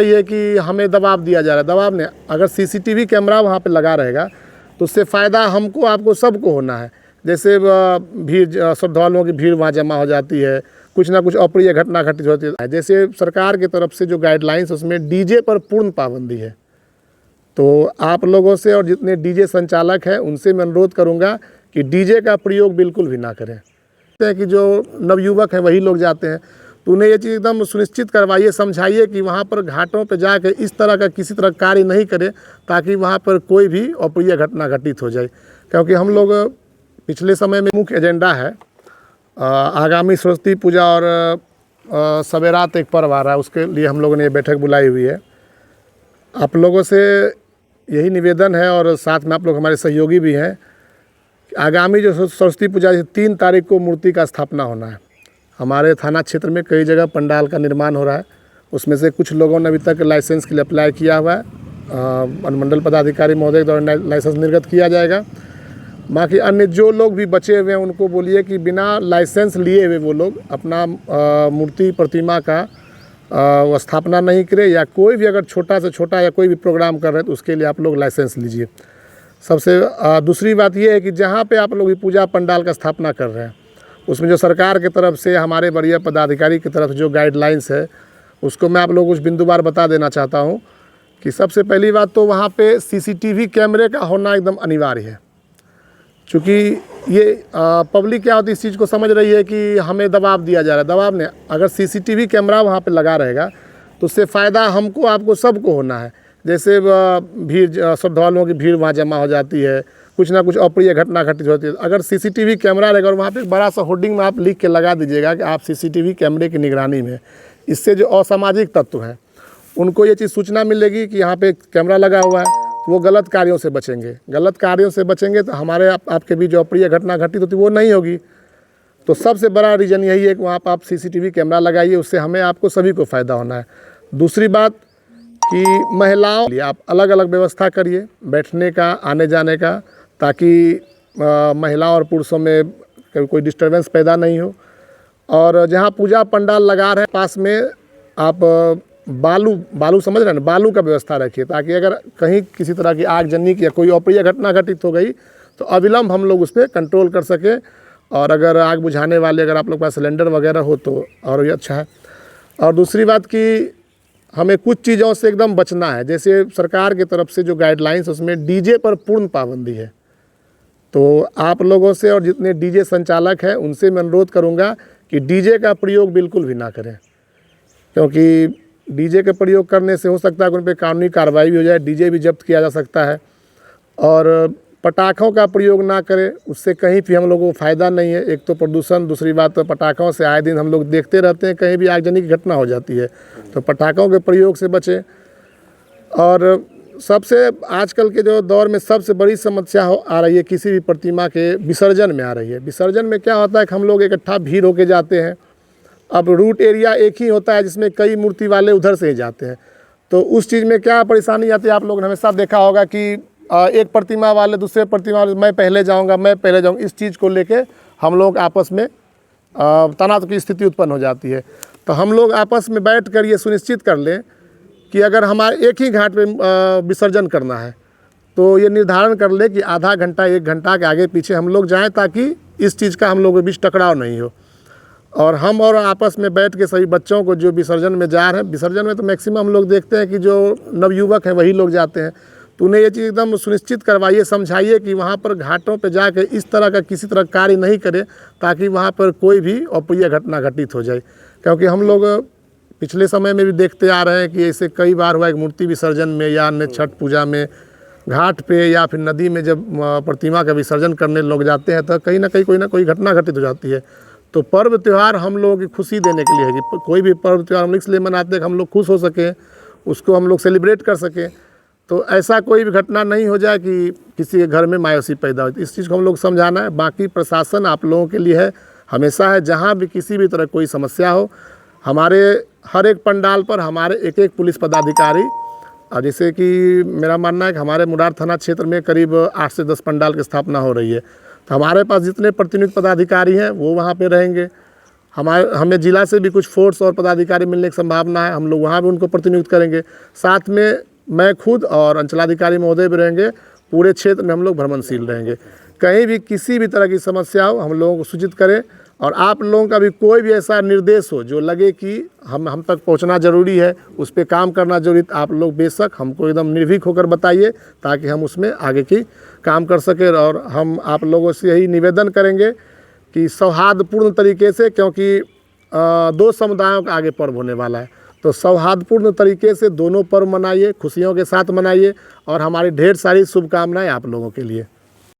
ये कि हमें दबाव दिया जा रहा है। दबाव नहीं, अगर सीसीटीवी कैमरा वहाँ पे लगा रहेगा तो उससे फ़ायदा हमको, आपको, सबको होना है। जैसे भीड़, श्रद्धालुओं की भीड़ वहाँ जमा हो जाती है, कुछ ना कुछ अप्रिय घटना घटित होती है। जैसे सरकार की तरफ से जो गाइडलाइंस, उसमें डीजे पर पूर्ण पाबंदी है। तो आप लोगों से और जितने डीजे संचालक हैं उनसे मैं अनुरोध करूँगा कि डीजे का प्रयोग बिल्कुल भी ना करें। कि जो नवयुवक हैं वही लोग जाते हैं, तो उन्हें ये चीज़ एकदम सुनिश्चित करवाइए, समझाइए कि वहाँ पर घाटों पे जाकर इस तरह का किसी तरह कार्य नहीं करें, ताकि वहाँ पर कोई भी अप्रिय घटना घटित हो जाए। क्योंकि हम लोग पिछले समय में मुख्य एजेंडा है आगामी सरस्वती पूजा और सवेरात एक पर्व आ रहा है, उसके लिए हम लोगों ने ये बैठक बुलाई हुई है। आप लोगों से यही निवेदन है और साथ में आप लोग हमारे सहयोगी भी हैं। आगामी जो सरस्वती पूजा 3 तारीख को मूर्ति का स्थापना होना है। हमारे थाना क्षेत्र में कई जगह पंडाल का निर्माण हो रहा है। उसमें से कुछ लोगों ने अभी तक लाइसेंस के लिए अप्लाई किया हुआ है। अनुमंडल पदाधिकारी महोदय द्वारा लाइसेंस निर्गत किया जाएगा। बाकी अन्य जो लोग भी बचे हुए हैं उनको बोलिए कि बिना लाइसेंस लिए हुए वो लोग अपना मूर्ति प्रतिमा का स्थापना नहीं करें, या कोई भी अगर छोटा से छोटा या कोई भी प्रोग्राम कर रहे हैं तो उसके लिए आप लोग लाइसेंस लीजिए। सबसे दूसरी बात ये है कि जहाँ पे आप लोग पूजा पंडाल का स्थापना कर रहे हैं उसमें जो सरकार की तरफ से, हमारे वरीय पदाधिकारी की तरफ जो गाइडलाइंस है उसको मैं आप लोग कुछ बिंदुवार बता देना चाहता हूँ। कि सबसे पहली बात तो वहाँ पे सीसीटीवी कैमरे का होना एकदम अनिवार्य है। चूँकि ये पब्लिक क्या होती है, इस चीज़ को समझ रही है कि हमें दबाव दिया जा रहा है। दबाव नहीं, अगर सीसीटीवी कैमरा वहाँ पे लगा रहेगा तो उससे फ़ायदा हमको, आपको, सबको होना है। जैसे भीड़, श्रद्धालुओं की भीड़ वहाँ जमा हो जाती है, कुछ ना कुछ अप्रिय घटना घटित होती है। अगर सीसीटीवी कैमरा रहेगा और वहाँ पे एक बड़ा सा होर्डिंग में आप लिख के लगा दीजिएगा कि आप सीसीटीवी कैमरे की निगरानी में, इससे जो असामाजिक तत्व हैं उनको ये चीज़ सूचना मिलेगी कि यहाँ पे कैमरा लगा हुआ है, तो वो गलत कार्यों से बचेंगे। गलत कार्यों से बचेंगे तो हमारे आपके बीच जो अप्रिय घटना घटित होती है वो नहीं होगी। तो सबसे बड़ा रीज़न यही है कि वहाँ पर आप सीसीटीवी कैमरा लगाइए, उससे हमें, आपको, सभी को फ़ायदा होना है। दूसरी बात कि महिलाओं के लिए आप अलग अलग व्यवस्था करिए बैठने का, आने जाने का, ताकि महिलाओं और पुरुषों में कोई डिस्टर्बेंस पैदा नहीं हो। और जहाँ पूजा पंडाल लगा रहे हैं पास में आप बालू समझ रहे हैं ना, बालू का व्यवस्था रखिए, ताकि अगर कहीं किसी तरह की आगजनी की या कोई अप्रिय घटना घटित हो गई तो अविलंब हम लोग उस पर कंट्रोल कर सकें। और अगर आग बुझाने वाले, अगर आप लोग के पास सिलेंडर वगैरह हो तो और भी अच्छा है। और दूसरी बात कि हमें कुछ चीज़ों से एकदम बचना है। जैसे सरकार की तरफ से जो गाइडलाइंस, उसमें डीजे पर पूर्ण पाबंदी है। तो आप लोगों से और जितने डीजे संचालक हैं उनसे मैं अनुरोध करूंगा कि डीजे का प्रयोग बिल्कुल भी ना करें। क्योंकि डीजे के प्रयोग करने से हो सकता है कि उन पर कानूनी कार्रवाई भी हो जाए, डीजे भी जब्त किया जा सकता है। और पटाखों का प्रयोग ना करें, उससे कहीं भी हम लोगों को फ़ायदा नहीं है। एक तो प्रदूषण, दूसरी बात तो पटाखों से आए दिन हम लोग देखते रहते हैं कहीं भी आगजनी की घटना हो जाती है, तो पटाखों के प्रयोग से बचें। और सबसे आजकल के जो दौर में सबसे बड़ी समस्या आ रही है किसी भी प्रतिमा के विसर्जन में आ रही है। विसर्जन में क्या होता है कि हम लोग इकट्ठा भीड़ होके जाते हैं। अब रूट एरिया एक ही होता है जिसमें कई मूर्ति वाले उधर से ही जाते हैं, तो उस चीज़ में क्या परेशानी आती है। आप लोगों ने हमेशा देखा होगा कि एक प्रतिमा वाले दूसरे प्रतिमा वाले, मैं पहले जाऊंगा, मैं पहले जाऊंगा, इस चीज़ को लेके हम लोग आपस में तनाव की स्थिति उत्पन्न हो जाती है। तो हम लोग आपस में बैठ कर ये सुनिश्चित कर लें कि अगर हमारे एक ही घाट पे विसर्जन करना है तो ये निर्धारण कर ले कि आधा घंटा, 1 घंटा के आगे पीछे हम लोग जाएँ, ताकि इस चीज़ का हम लोगों के बीच टकराव नहीं हो। और हम और आपस में बैठ के सभी बच्चों को जो विसर्जन में जा रहे हैं, विसर्जन में तो मैक्सिमम हम लोग देखते हैं कि जो नवयुवक हैं वही लोग जाते हैं, तो उन्हें ये चीज़ एकदम सुनिश्चित करवाइए, समझाइए कि वहाँ पर घाटों पे जाके इस तरह का किसी तरह कार्य नहीं करें, ताकि वहाँ पर कोई भी अप्रिय घटना घटित हो जाए। क्योंकि हम लोग पिछले समय में भी देखते आ रहे हैं कि ऐसे कई बार हुआ, एक मूर्ति विसर्जन में या अन्य छठ पूजा में घाट पे या फिर नदी में जब प्रतिमा का विसर्जन करने लोग जाते हैं तो कहीं ना कहीं कोई ना कोई घटना घटित हो जाती है। तो पर्व त्यौहार हम लोगों की खुशी देने के लिए है कि कोई भी पर्व त्यौहार हम इसलिए मनाते हैं कि हम लोग खुश हो सकें, उसको हम लोग सेलिब्रेट कर सकें। तो ऐसा कोई भी घटना नहीं हो जाए कि किसी के घर में मायूसी पैदा हो। इस चीज़ को हम लोग समझाना है। बाकी प्रशासन आप लोगों के लिए है, हमेशा है। जहाँ भी किसी भी तरह कोई समस्या हो, हमारे हर एक पंडाल पर हमारे एक एक पुलिस पदाधिकारी, और जैसे कि मेरा मानना है कि हमारे मुरार थाना क्षेत्र में करीब 8 से 10 पंडाल की स्थापना हो रही है, तो हमारे पास जितने प्रतिनियुक्त पदाधिकारी हैं वो वहाँ पे रहेंगे। हमें जिला से भी कुछ फोर्स और पदाधिकारी मिलने की संभावना है, हम लोग वहाँ भी उनको प्रतिनियुक्त करेंगे। साथ में मैं खुद और अंचलाधिकारी महोदय भी रहेंगे, पूरे क्षेत्र में हम लोग भ्रमणशील रहेंगे। कहीं भी किसी भी तरह की समस्या हो हम लोगों को सूचित करें, और आप लोगों का भी कोई भी ऐसा निर्देश हो जो लगे कि हम तक पहुंचना ज़रूरी है, उस पर काम करना जरूरी, आप लोग बेशक हमको एकदम निर्भीक होकर बताइए, ताकि हम उसमें आगे की काम कर सकें। और हम आप लोगों से यही निवेदन करेंगे कि सौहार्दपूर्ण तरीके से, क्योंकि 2 समुदायों का आगे पर्व होने वाला है, तो सौहार्दपूर्ण तरीके से दोनों पर्व मनाइए, खुशियों के साथ मनाइए, और हमारी ढेर सारी शुभकामनाएं आप लोगों के लिए।